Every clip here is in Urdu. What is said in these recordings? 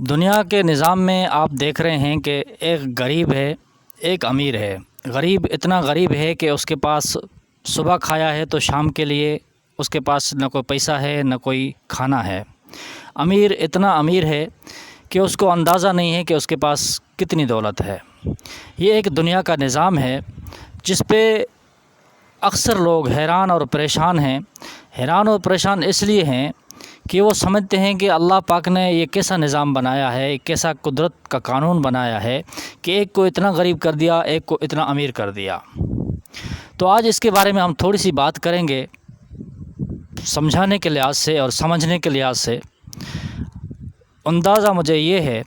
دنیا کے نظام میں آپ دیکھ رہے ہیں کہ ایک غریب ہے، ایک امیر ہے۔ غریب اتنا غریب ہے کہ اس کے پاس صبح کھایا ہے تو شام کے لیے اس کے پاس نہ کوئی پیسہ ہے نہ کوئی کھانا ہے۔ امیر اتنا امیر ہے کہ اس کو اندازہ نہیں ہے کہ اس کے پاس کتنی دولت ہے۔ یہ ایک دنیا کا نظام ہے جس پہ اکثر لوگ حیران اور پریشان ہیں۔ حیران اور پریشان اس لیے ہیں کہ وہ سمجھتے ہیں کہ اللہ پاک نے یہ کیسا نظام بنایا ہے، ایک کیسا قدرت کا قانون بنایا ہے کہ ایک کو اتنا غریب کر دیا، ایک کو اتنا امیر کر دیا۔ تو آج اس کے بارے میں ہم تھوڑی سی بات کریں گے، سمجھانے کے لحاظ سے اور سمجھنے کے لحاظ سے۔ اندازہ مجھے یہ ہے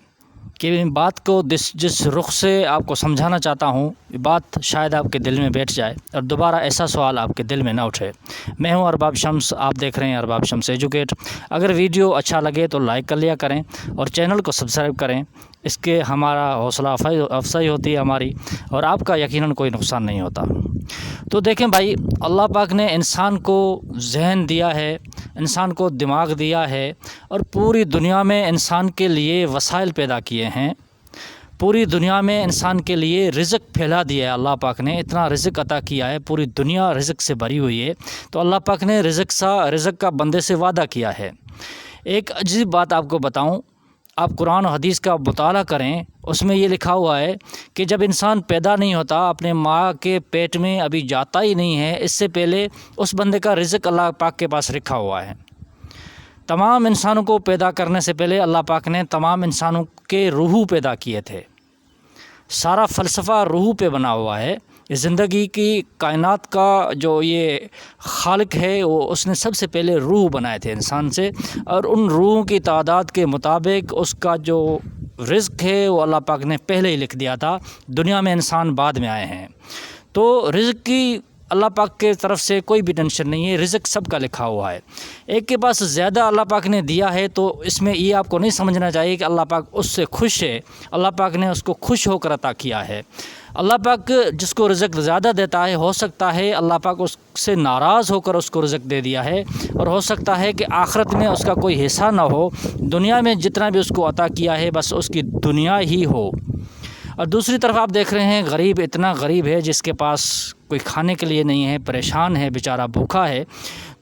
کہ ان بات کو جس رخ سے آپ کو سمجھانا چاہتا ہوں، یہ بات شاید آپ کے دل میں بیٹھ جائے اور دوبارہ ایسا سوال آپ کے دل میں نہ اٹھے۔ میں ہوں ارباب شمس، آپ دیکھ رہے ہیں ارباب شمس ایجوکیٹ۔ اگر ویڈیو اچھا لگے تو لائک کر لیا کریں اور چینل کو سبسکرائب کریں، اس کے ہمارا حوصلہ افزائی ہوتی ہے ہماری، اور آپ کا یقیناً کوئی نقصان نہیں ہوتا۔ تو دیکھیں بھائی، اللہ پاک نے انسان کو ذہن دیا ہے، انسان کو دماغ دیا ہے، اور پوری دنیا میں انسان کے لیے وسائل پیدا کیے ہیں۔ پوری دنیا میں انسان کے لیے رزق پھیلا دیا ہے اللہ پاک نے، اتنا رزق عطا کیا ہے، پوری دنیا رزق سے بھری ہوئی ہے۔ تو اللہ پاک نے رزق کا بندے سے وعدہ کیا ہے۔ ایک عجیب بات آپ کو بتاؤں، آپ قرآن و حدیث کا مطالعہ کریں، اس میں یہ لکھا ہوا ہے کہ جب انسان پیدا نہیں ہوتا، اپنے ماں کے پیٹ میں ابھی جاتا ہی نہیں ہے، اس سے پہلے اس بندے کا رزق اللہ پاک کے پاس رکھا ہوا ہے۔ تمام انسانوں کو پیدا کرنے سے پہلے اللہ پاک نے تمام انسانوں کے روح پیدا کیے تھے۔ سارا فلسفہ روح پہ بنا ہوا ہے۔ زندگی کی کائنات کا جو یہ خالق ہے، وہ اس نے سب سے پہلے روح بنائے تھے انسان سے، اور ان روحوں کی تعداد کے مطابق اس کا جو رزق ہے وہ اللہ پاک نے پہلے ہی لکھ دیا تھا۔ دنیا میں انسان بعد میں آئے ہیں، تو رزق کی اللہ پاک کے طرف سے کوئی بھی ٹینشن نہیں ہے، رزق سب کا لکھا ہوا ہے۔ ایک کے پاس زیادہ اللہ پاک نے دیا ہے تو اس میں یہ آپ کو نہیں سمجھنا چاہیے کہ اللہ پاک اس سے خوش ہے۔ اللہ پاک نے اس کو خوش ہو کر عطا کیا ہے۔ اللہ پاک جس کو رزق زیادہ دیتا ہے، ہو سکتا ہے اللہ پاک اس سے ناراض ہو کر اس کو رزق دے دیا ہے، اور ہو سکتا ہے کہ آخرت میں اس کا کوئی حصہ نہ ہو، دنیا میں جتنا بھی اس کو عطا کیا ہے بس اس کی دنیا ہی ہو۔ اور دوسری طرف آپ دیکھ رہے ہیں غریب اتنا غریب ہے جس کے پاس کوئی کھانے کے لیے نہیں ہے، پریشان ہے، بیچارہ بھوکا ہے۔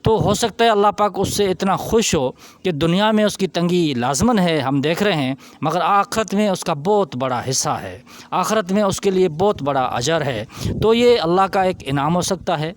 تو ہو سکتا ہے اللہ پاک اس سے اتنا خوش ہو کہ دنیا میں اس کی تنگی لازماً ہے، ہم دیکھ رہے ہیں، مگر آخرت میں اس کا بہت بڑا حصہ ہے، آخرت میں اس کے لیے بہت بڑا اجر ہے۔ تو یہ اللہ کا ایک انعام ہو سکتا ہے۔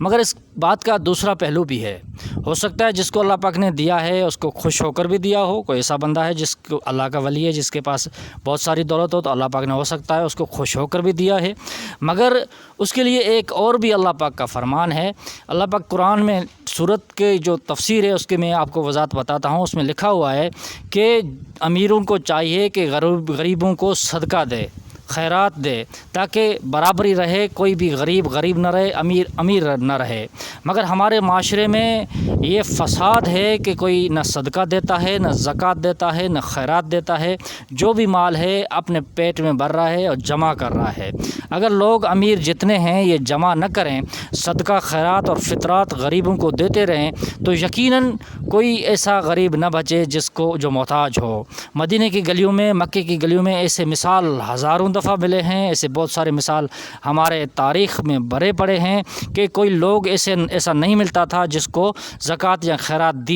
مگر اس بات کا دوسرا پہلو بھی ہے، ہو سکتا ہے جس کو اللہ پاک نے دیا ہے اس کو خوش ہو کر بھی دیا ہو۔ کوئی ایسا بندہ ہے جس کو اللہ کا ولی ہے، جس کے پاس بہت ساری دولت ہو، تو اللہ پاک نے ہو سکتا ہے اس کو خوش ہو کر بھی دیا ہے۔ مگر اس کے لیے ایک اور بھی اللہ پاک کا فرمان ہے۔ اللہ پاک قرآن میں سورت کے جو تفسیر ہے اس کے میں آپ کو وضاحت بتاتا ہوں۔ اس میں لکھا ہوا ہے کہ امیروں کو چاہیے کہ غریبوں کو صدقہ دے، خیرات دے، تاکہ برابری رہے، کوئی بھی غریب نہ رہے، امیر نہ رہے۔ مگر ہمارے معاشرے میں یہ فساد ہے کہ کوئی نہ صدقہ دیتا ہے، نہ زکوٰۃ دیتا ہے، نہ خیرات دیتا ہے۔ جو بھی مال ہے اپنے پیٹ میں بھر رہا ہے اور جمع کر رہا ہے۔ اگر لوگ امیر جتنے ہیں یہ جمع نہ کریں، صدقہ خیرات اور فطرات غریبوں کو دیتے رہیں، تو یقیناً کوئی ایسا غریب نہ بچے جس کو جو محتاج ہو۔ مدینہ کی گلیوں میں، مکے کی گلیوں میں ایسے مثال ہزاروں دفعہ ملے ہیں، ایسے بہت سارے مثال ہمارے تاریخ میں بھرے پڑے ہیں کہ کوئی لوگ ایسا نہیں ملتا تھا جس کو زکوٰۃ یا خیرات دی